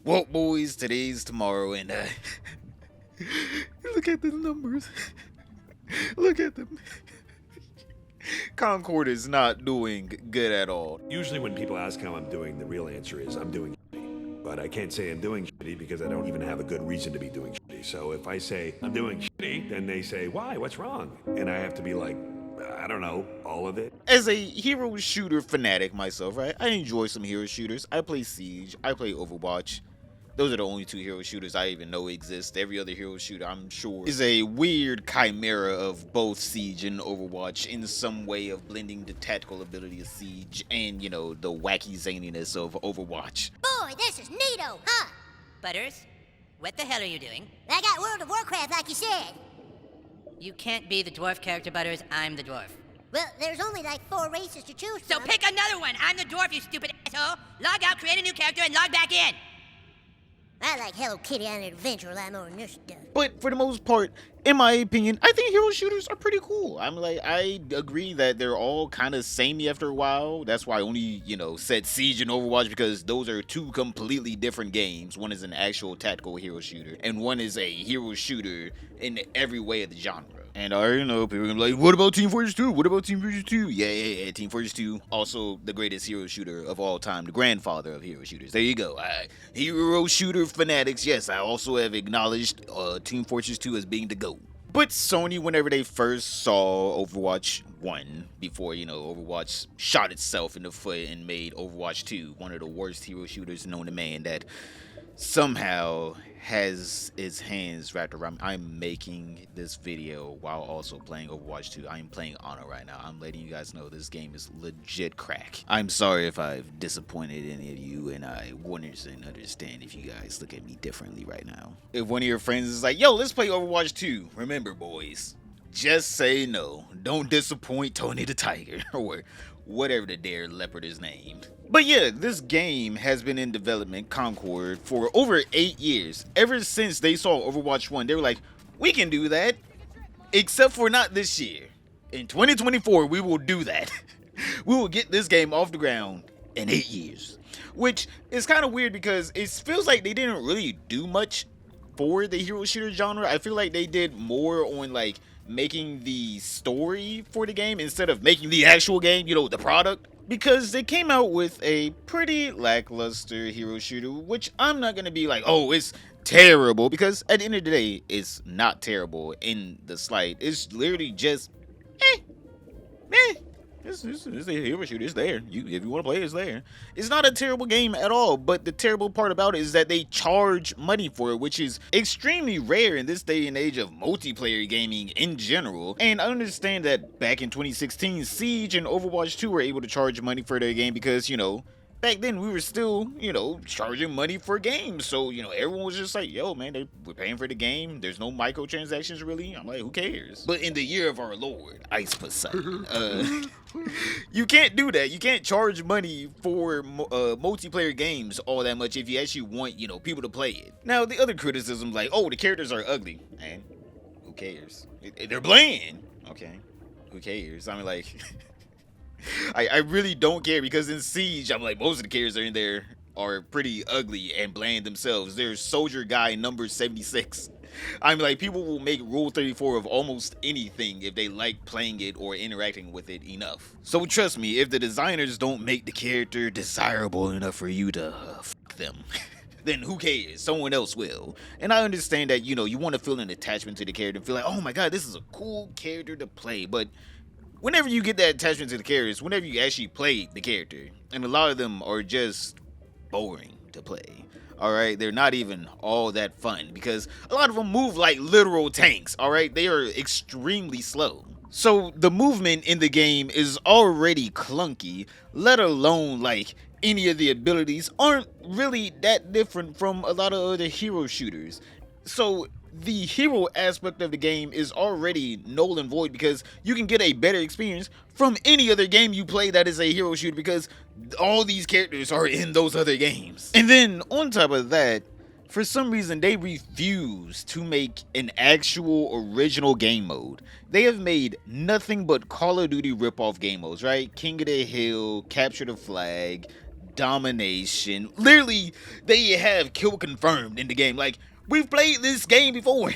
Well, boys, today's tomorrow, and look at the numbers. Look at them. Concord is not doing good at all. Usually when people ask how I'm doing, the real answer is I'm doing shitty. But I can't say I'm doing shitty because I don't even have a good reason to be doing shitty. So if I say I'm doing shitty, then they say, why? What's wrong? And I have to be like, I don't know, all of it. As a hero shooter fanatic myself, right? I enjoy some hero shooters. I play Siege, I play Overwatch. Those are the only two hero shooters I even know exist. Every other hero shooter, I'm sure, is a weird chimera of both Siege and Overwatch in some way of blending the tactical ability of Siege and, you know, the wacky zaniness of Overwatch. Boy, this is neato, huh? Butters, what the hell are you doing? I got World of Warcraft like you said. You can't be the dwarf character, Butters. I'm the dwarf. Well, there's only like 4 races to choose So from. pick another one. I'm the dwarf, you stupid asshole. Log out, create a new character, and log back in. I like Hello Kitty on an adventure a lot more than this stuff. But for the most part, in my opinion, I think hero shooters are pretty cool. I agree that they're all kind of samey after a while. That's why I only, said Siege and Overwatch, because those are two completely different games. One is an actual tactical hero shooter, and one is a hero shooter in every way of the genre. And I already know people are gonna be like, what about Team Fortress 2? What about Team Fortress 2? Yeah. Team Fortress 2, also the greatest hero shooter of all time, the grandfather of hero shooters. There you go. Hero shooter fanatics, yes, I also have acknowledged Team Fortress 2 as being the GOAT. But Sony, whenever they first saw Overwatch 1, before, Overwatch shot itself in the foot and made Overwatch 2 one of the worst hero shooters known to man, that somehow has its hands wrapped around me. I'm making this video while also playing Overwatch 2. I'm playing Honor right now. I'm letting you guys know this game is legit crack. I'm sorry if I've disappointed any of you, and I wouldn't understand if you guys look at me differently right now. If one of your friends is like, yo, let's play Overwatch 2, remember, boys, just say no. Don't disappoint Tony the Tiger, or whatever the dare leopard is named. But yeah, this game has been in development, Concord, for over 8 years. Ever since they saw Overwatch 1, they were like, we can do that. Except for not this year. In 2024, we will do that. We will get this game off the ground in 8 years. Which is kind of weird because it feels like they didn't really do much for the hero shooter genre. I feel like they did more on like making the story for the game instead of making the actual game, the product. Because they came out with a pretty lackluster hero shooter, which I'm not going to be like, oh, it's terrible, because at the end of the day, it's not terrible in the slight. It's literally just, It's a hero shooter. It's there. If you want to play it, it's there. It's not a terrible game at all, but the terrible part about it is that they charge money for it, which is extremely rare in this day and age of multiplayer gaming in general. And I understand that back in 2016, Siege and Overwatch 2 were able to charge money for their game because, back then we were still, charging money for games. So, everyone was just like, yo, man, we're paying for the game. There's no microtransactions really. I'm like, who cares? But in the year of our Lord, Ice Poseidon, you can't do that. You can't charge money for multiplayer games all that much if you actually want, people to play it. Now, the other criticism, like, oh, the characters are ugly. Man, who cares? They're bland. Okay, who cares? I mean, like... I really don't care, because in Siege, I'm like, most of the characters in there are pretty ugly and bland themselves. There's Soldier Guy number 76. I'm like, people will make Rule 34 of almost anything if they like playing it or interacting with it enough. So trust me, if the designers don't make the character desirable enough for you to fuck them, then who cares? Someone else will. And I understand that, you want to feel an attachment to the character and feel like, oh my god, this is a cool character to play. But whenever you get that attachment to the characters, whenever you actually play the character, and a lot of them are just boring to play. Alright, they're not even all that fun, because a lot of them move like literal tanks, alright? They are extremely slow. So the movement in the game is already clunky, let alone like any of the abilities aren't really that different from a lot of other hero shooters. So the hero aspect of the game is already null and void, because you can get a better experience from any other game you play that is a hero shooter, because all these characters are in those other games. And then on top of that, for some reason they refuse to make an actual original game mode. They have made nothing but Call of Duty ripoff game modes, right? King of the Hill, Capture the Flag, domination. Literally, they have kill confirmed in the game. Like, we've played this game before.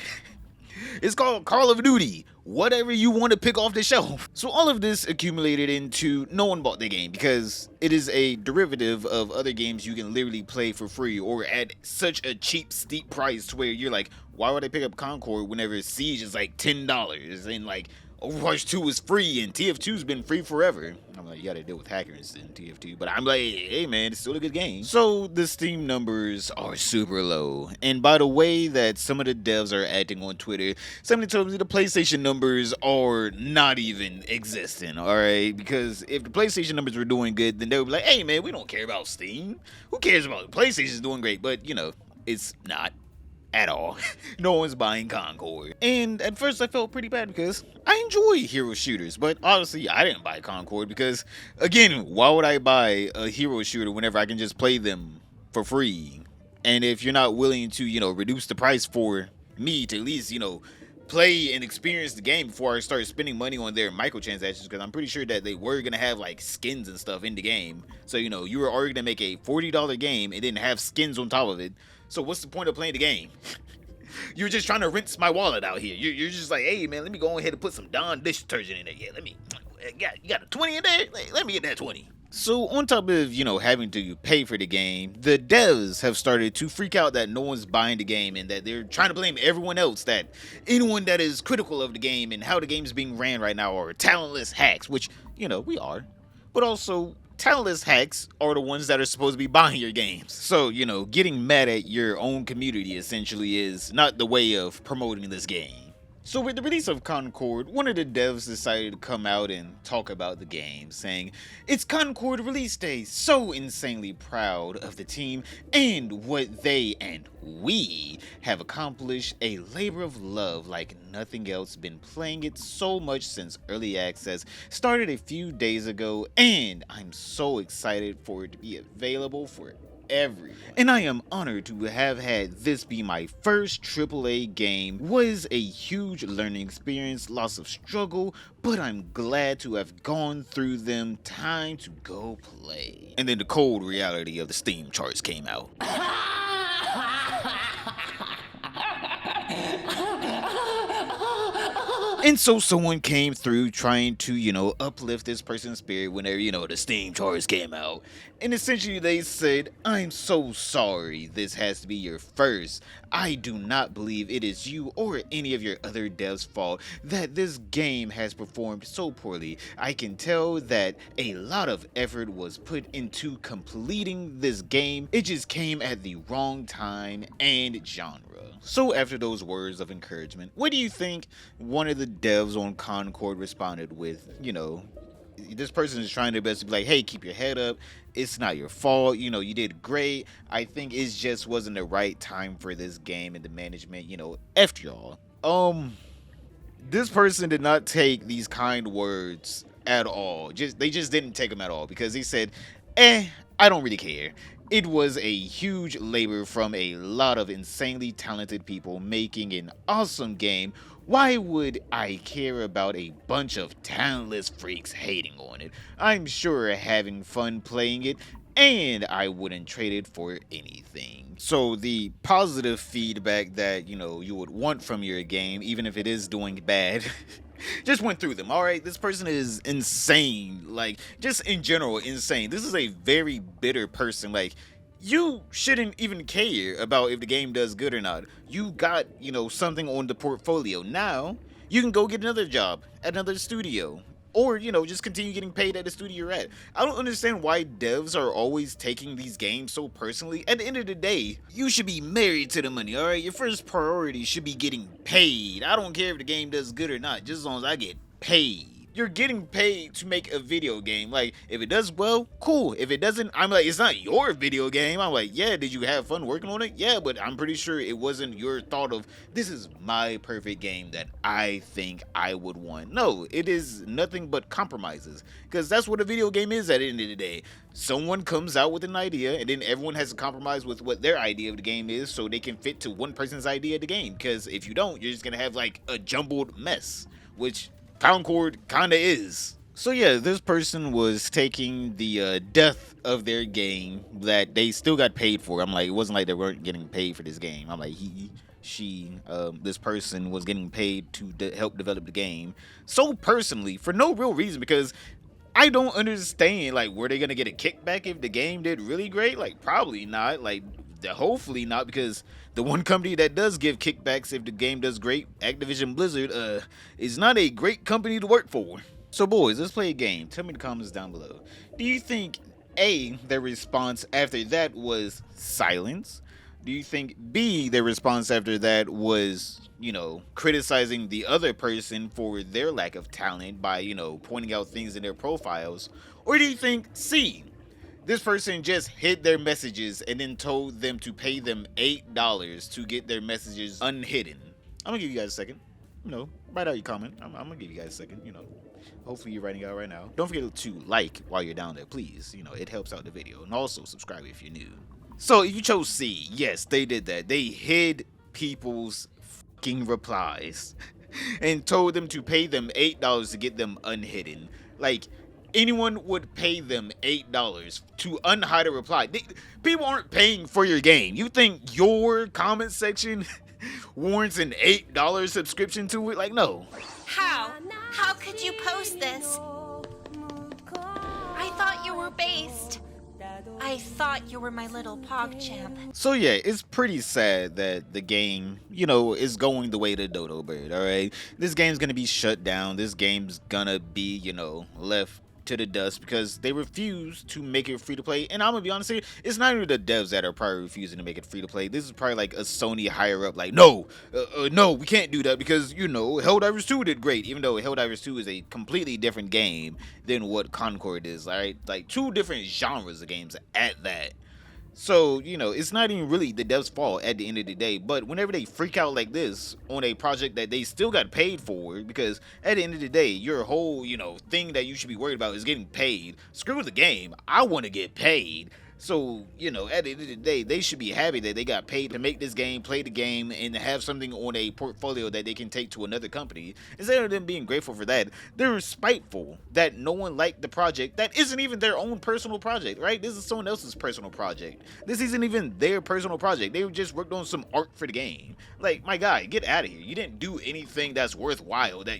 It's called Call of Duty. Whatever you want to pick off the shelf. So all of this accumulated into no one bought the game because it is a derivative of other games you can literally play for free or at such a cheap, steep price to where you're like, why would I pick up Concord whenever Siege is like $10 and like Overwatch 2 is free and TF2's been free forever. I'm like, you gotta deal with hackers in TF2, but I'm like, hey man, it's still a good game. So the Steam numbers are super low, and by the way that some of the devs are acting on Twitter, somebody told me the PlayStation numbers are not even existing, alright? Because if the PlayStation numbers were doing good, then they would be like, hey man, we don't care about Steam. Who cares about it? PlayStation's doing great, but you know, it's not. At all. No one's buying Concord. And at first I felt pretty bad because I enjoy hero shooters, but obviously I didn't buy Concord because, again, why would I buy a hero shooter whenever I can just play them for free? And if you're not willing to, reduce the price for me to at least, play and experience the game before I start spending money on their microtransactions, because I'm pretty sure that they were going to have like skins and stuff in the game. So, you were already going to make a $40 game and then have skins on top of it. So what's the point of playing the game? You're just trying to rinse my wallet out here. You're just like, hey man, let me go ahead and put some Dawn dish detergent in there. Yeah, you got a 20 in there? Let me get that 20. So on top of, having to pay for the game, the devs have started to freak out that no one's buying the game and that they're trying to blame everyone else, that anyone that is critical of the game and how the game is being ran right now are talentless hacks, which, we are. But also, talentless hacks are the ones that are supposed to be buying your games. So, getting mad at your own community essentially is not the way of promoting this game. So with the release of Concord, one of the devs decided to come out and talk about the game, saying, "It's Concord release day, so insanely proud of the team and what they and we have accomplished, a labor of love like nothing else, been playing it so much since early access started a few days ago, and I'm so excited for it to be available for everyone. And I am honored to have had this be my first AAA game. Was a huge learning experience, lots of struggle, but I'm glad to have gone through them. Time to go play." And then the cold reality of the Steam charts came out. And so someone came through trying to, uplift this person's spirit whenever, the Steam charts came out. And essentially they said, "I'm so sorry this has to be your first. I do not believe it is you or any of your other devs' fault that this game has performed so poorly. I can tell that a lot of effort was put into completing this game. It just came at the wrong time and genre." So after those words of encouragement, what do you think one of the devs on Concord responded with? This person is trying their best to be like, hey, keep your head up. It's not your fault. You did great. I think it just wasn't the right time for this game, and the management, F y'all. This person did not take these kind words at all. They just didn't take them at all, because he said, I don't really care. It was a huge labor from a lot of insanely talented people making an awesome game. Why would I care about a bunch of talentless freaks hating on it? I'm sure having fun playing it, and I wouldn't trade it for anything. So the positive feedback that, you would want from your game, even if it is doing bad, just went through them. All right, this person is insane. Like, just in general, insane. This is a very bitter person. Like, you shouldn't even care about if the game does good or not. You got, something on the portfolio. Now, you can go get another job at another studio. Or, just continue getting paid at the studio you're at. I don't understand why devs are always taking these games so personally. At the end of the day, you should be married to the money, alright? Your first priority should be getting paid. I don't care if the game does good or not, just as long as I get paid. You're getting paid to make a video game. Like, if it does well, cool. If it doesn't, I'm like, it's not your video game. I'm like, yeah, did you have fun working on it? Yeah, but I'm pretty sure it wasn't your thought of, this is my perfect game that I think I would want. No, it is nothing but compromises. Because that's what a video game is at the end of the day. Someone comes out with an idea, and then everyone has to compromise with what their idea of the game is so they can fit to one person's idea of the game. Because if you don't, you're just going to have like a jumbled mess, which Concord kinda is. So yeah, this person was taking the death of their game that they still got paid for. I'm like, it wasn't like they weren't getting paid for this game. I'm like, this person was getting paid to help develop the game so personally for no real reason, because I don't understand, like, were they gonna get a kickback if the game did really great? Like, probably not. Like, hopefully not, because the one company that does give kickbacks if the game does great, Activision Blizzard, is not a great company to work for. So boys, let's play a game. Tell me in the comments down below. Do you think A, their response after that was silence? Do you think B, their response after that was, criticizing the other person for their lack of talent by, pointing out things in their profiles? Or do you think C, this person just hid their messages and then told them to pay them $8 to get their messages unhidden? I'm gonna give you guys a second. Write out your comment. I'm gonna give you guys a second. Hopefully you're writing out right now. Don't forget to like while you're down there, please. It helps out the video. And also subscribe if you're new. So you chose C. Yes, they did that. They hid people's fucking replies and told them to pay them $8 to get them unhidden. Like, anyone would pay them $8 to unhide a reply. People aren't paying for your game. You think your comment section warrants an $8 subscription to it? Like, no. How? How could you post this? I thought you were based. I thought you were my little PogChamp. So yeah, it's pretty sad that the game, is going the way of the dodo bird, alright? This game's gonna be shut down. This game's gonna be, left to the dust because they refuse to make it free to play. And I'm gonna be honest here, it's not even the devs that are probably refusing to make it free to play. This is probably like a Sony higher up, like, no, we can't do that because, Helldivers 2 did great, even though Helldivers 2 is a completely different game than what Concord is, alright? Like, two different genres of games at that. So, it's not even really the devs' fault at the end of the day, but whenever they freak out like this on a project that they still got paid for, because at the end of the day, your whole, thing that you should be worried about is getting paid. Screw the game. I want to get paid. So, at the end of the day, they should be happy that they got paid to make this game, play the game, and have something on a portfolio that they can take to another company. Instead of them being grateful for that, they're spiteful that no one liked the project that isn't even their own personal project, right? This is someone else's personal project. This isn't even their personal project. They just worked on some art for the game. Like, my guy, get out of here. You didn't do anything that's worthwhile that,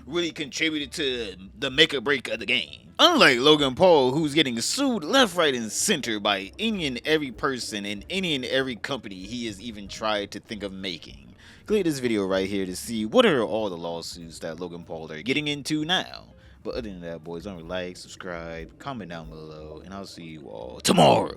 really contributed to the make or break of the game. Unlike Logan Paul, who's getting sued left, right, and center by any and every person and any and every company he has even tried to think of making. Click this video right here to see what are all the lawsuits that Logan Paul are getting into now. But other than that, boys, don't like, subscribe, comment down below, and I'll see you all tomorrow.